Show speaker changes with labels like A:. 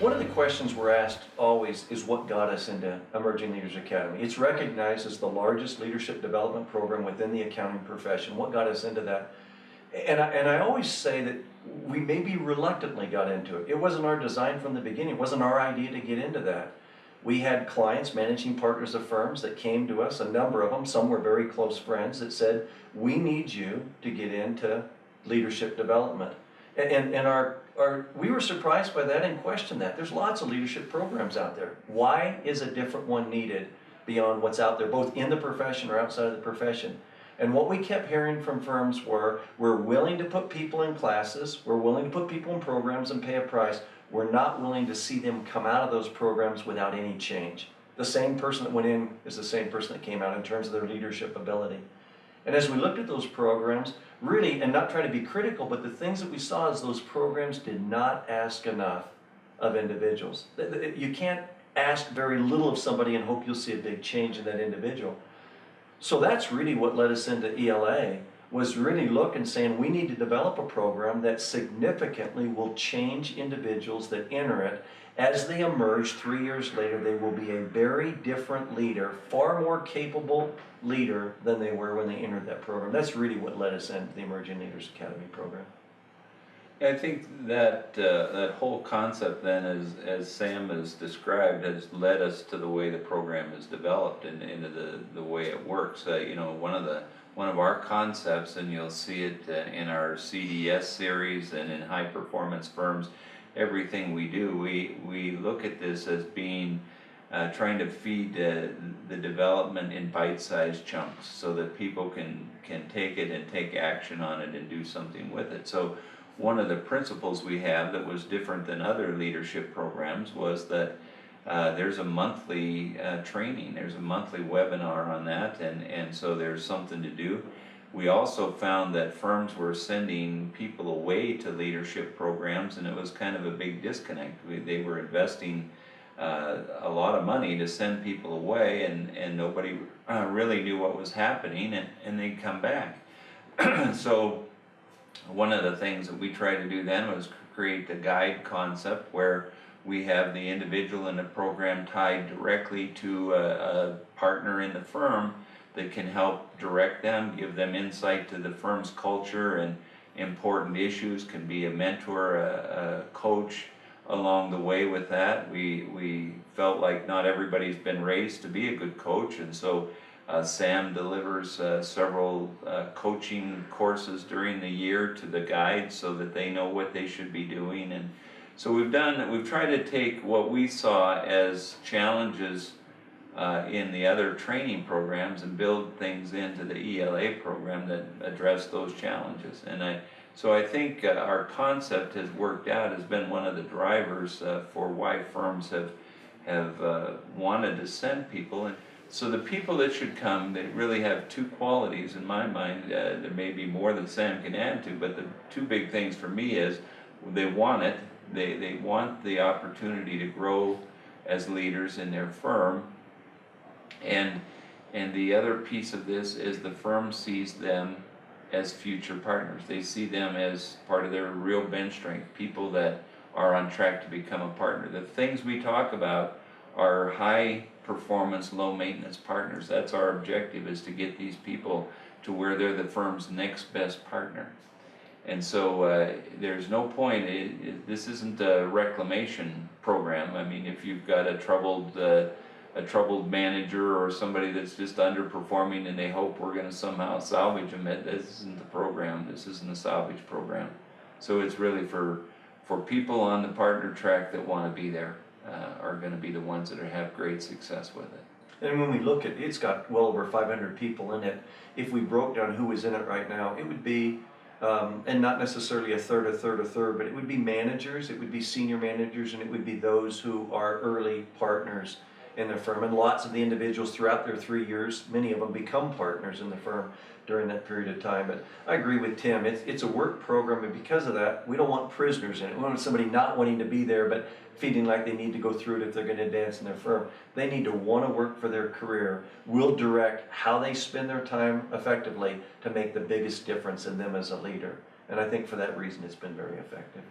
A: One of the questions we're asked always is what got us into Emerging Leaders Academy. It's recognized as the largest leadership development program within the accounting profession. What got us into that? And I always say that we maybe reluctantly got into it. It wasn't our design from the beginning. It wasn't our idea to get into that. We had clients, managing partners of firms that came to us, a number of them, some were very close friends, that said, we need you to get into leadership development. And we were surprised by that and questioned that. There's lots of leadership programs out there. Why is a different one needed beyond what's out there, both in the profession or outside of the profession? And what we kept hearing from firms were, we're willing to put people in classes, we're willing to put people in programs and pay a price. We're not willing to see them come out of those programs without any change. The same person that went in is the same person that came out in terms of their leadership ability. And as we looked at those programs, really, and not trying to be critical, but the things that we saw is those programs did not ask enough of individuals. You can't ask very little of somebody and hope you'll see a big change in that individual. So that's really what led us into ELA, was really looking, saying we need to develop a program that significantly will change individuals that enter it. As they emerge 3 years later, they will be a very different leader, far more capable leader than they were when they entered that program. That's really what led us into the Emerging Leaders Academy program.
B: I think that that whole concept then, as Sam has described, has led us to the way the program is developed and into the way it works. You know, one of our concepts, and you'll see it in our CDS series and in high performance firms, everything we do, we look at this as being trying to feed the development in bite-sized chunks so that people can take it and take action on it and do something with it. So one of the principles we have that was different than other leadership programs was that there's a monthly training, there's a monthly webinar on that, and so there's something to do. We also found that firms were sending people away to leadership programs, and it was kind of a big disconnect. They were investing a lot of money to send people away, and nobody really knew what was happening, and they'd come back. So one of the things that we tried to do then was create the guide concept, where we have the individual in the program tied directly to a partner in the firm that can help direct them, give them insight to the firm's culture and important issues, can be a mentor, a coach along the way with that. We felt like not everybody's been raised to be a good coach, and so Sam delivers several coaching courses during the year to the guides so that they know what they should be doing. And so we've tried to take what we saw as challenges in the other training programs and build things into the ELA program that address those challenges. And so I think our concept has worked out, has been one of the drivers for why firms have wanted to send people. And so the people that should come, they really have two qualities in my mind. There may be more than Sam can add to, but the two big things for me is they want it. They want the opportunity to grow as leaders in their firm, and the other piece of this is the firm sees them as future partners. They see them as part of their real bench strength, people that are on track to become a partner. The things we talk about are high performance, low maintenance partners. That's our objective, is to get these people to where they're the firm's next best partner. And so there's no point, this isn't a reclamation program. I mean, if you've got a troubled manager or somebody that's just underperforming and they hope we're going to somehow salvage them, this isn't the program. This isn't a salvage program. So it's really for people on the partner track that want to be there, are going to be the ones that have great success with it.
A: And when we look at it, it's got well over 500 people in it. If we broke down who is in it right now, it would be and not necessarily a third, but it would be managers, it would be senior managers, and it would be those who are early partners in the firm. And lots of the individuals throughout their 3 years, many of them become partners in the firm during that period of time. But I agree with Tim, it's a work program, and because of that, we don't want prisoners in it. We want somebody not wanting to be there, but feeling like they need to go through it if they're going to advance in their firm. They need to want to work for their career. We'll direct how they spend their time effectively to make the biggest difference in them as a leader. And I think for that reason, it's been very effective.